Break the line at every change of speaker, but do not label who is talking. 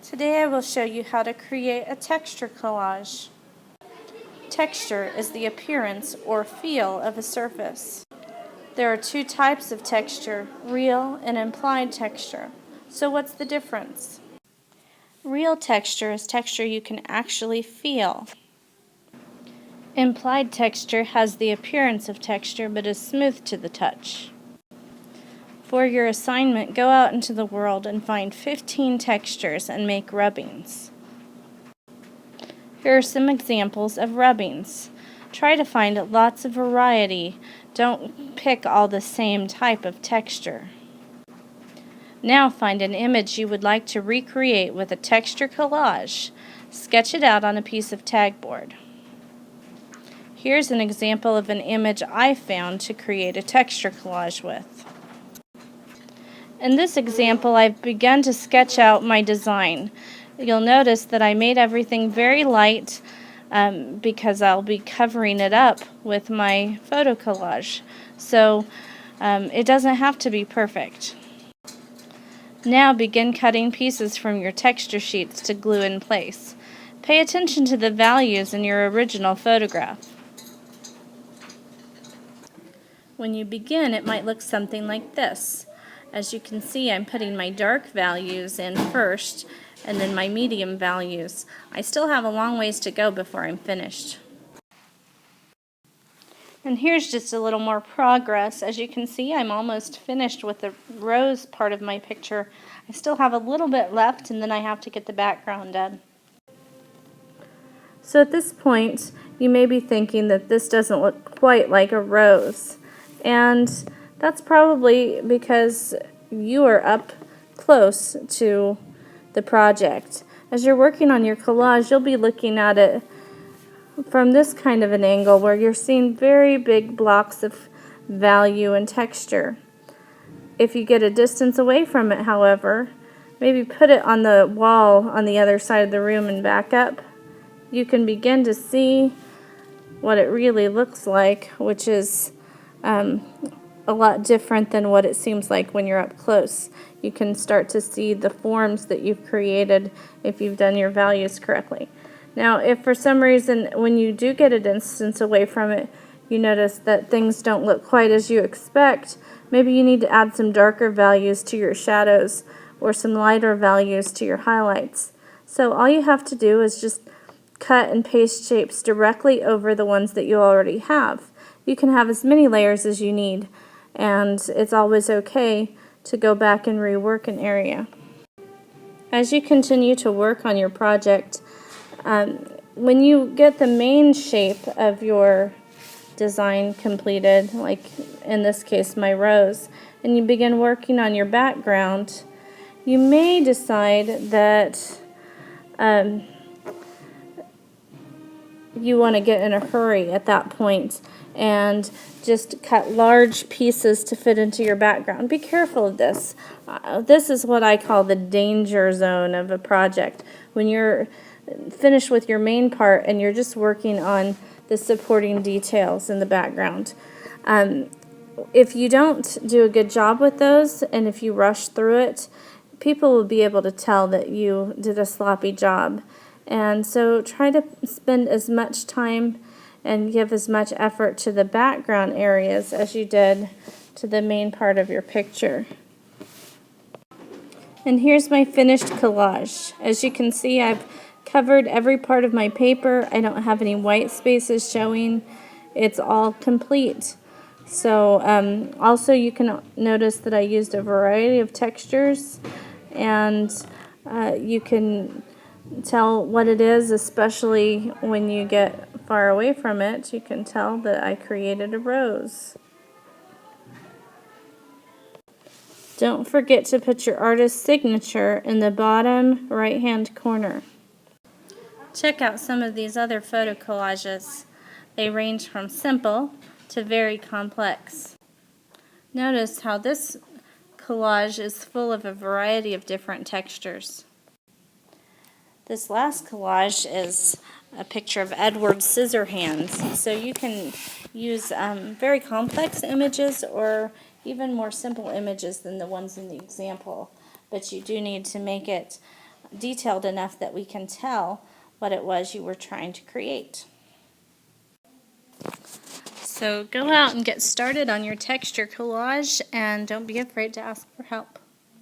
Today I will show you how to create a texture collage. Texture is the appearance or feel of a surface. There are two types of texture, real and implied texture. So what's the difference? Real texture is texture you can actually feel. Implied texture has the appearance of texture but is smooth to the touch. For your assignment, go out into the world and find 15 textures and make rubbings. Here are some examples of rubbings. Try to find lots of variety. Don't pick all the same type of texture. Now find an image you would like to recreate with a texture collage. Sketch it out on a piece of tagboard. Here's an example of an image I found to create a texture collage with. In this example, I've begun to sketch out my design. You'll notice that I made everything very light because I'll be covering it up with my photo collage. So it doesn't have to be perfect. Now begin cutting pieces from your texture sheets to glue in place. Pay attention to the values in your original photograph. When you begin, it might look something like this. As you can see, I'm putting my dark values in first and then my medium values. I still have a long ways to go before I'm finished. And here's just a little more progress. As you can see, I'm almost finished with the rose part of my picture. I still have a little bit left and then I have to get the background done. So at this point, you may be thinking that this doesn't look quite like a rose. And that's probably because you are up close to the project. As you're working on your collage, you'll be looking at it from this kind of an angle where you're seeing very big blocks of value and texture. If you get a distance away from it, however, maybe put it on the wall on the other side of the room and back up, you can begin to see what it really looks like, which is a lot different than what it seems like when you're up close. You can start to see the forms that you've created if you've done your values correctly. Now, if for some reason when you do get a distance away from it, you notice that things don't look quite as you expect, maybe you need to add some darker values to your shadows or some lighter values to your highlights. So all you have to do is just cut and paste shapes directly over the ones that you already have. You can have as many layers as you need, and it's always okay to go back and rework an area. As you continue to work on your project, when you get the main shape of your design completed, like in this case my rose, and you begin working on your background, you may decide that you want to get in a hurry at that point and just cut large pieces to fit into your background. Be careful of this. This is what I call the danger zone of a project. When you're finished with your main part and you're just working on the supporting details in the background. If you don't do a good job with those and if you rush through it, people will be able to tell that you did a sloppy job. And so try to spend as much time and give as much effort to the background areas as you did to the main part of your picture. And here's my finished collage. As you can see, I've covered every part of my paper. I don't have any white spaces showing. It's all complete. So also you can notice that I used a variety of textures, and you can tell what it is, especially when you get far away from it. You can tell that I created a rose. Don't forget to put your artist's signature in the bottom right-hand corner. Check out some of these other photo collages. They range from simple to very complex. Notice how this collage is full of a variety of different textures. This last collage is a picture of Edward Scissorhands. So you can use very complex images or even more simple images than the ones in the example, but you do need to make it detailed enough that we can tell what it was you were trying to create. So go out and get started on your texture collage, and don't be afraid to ask for help.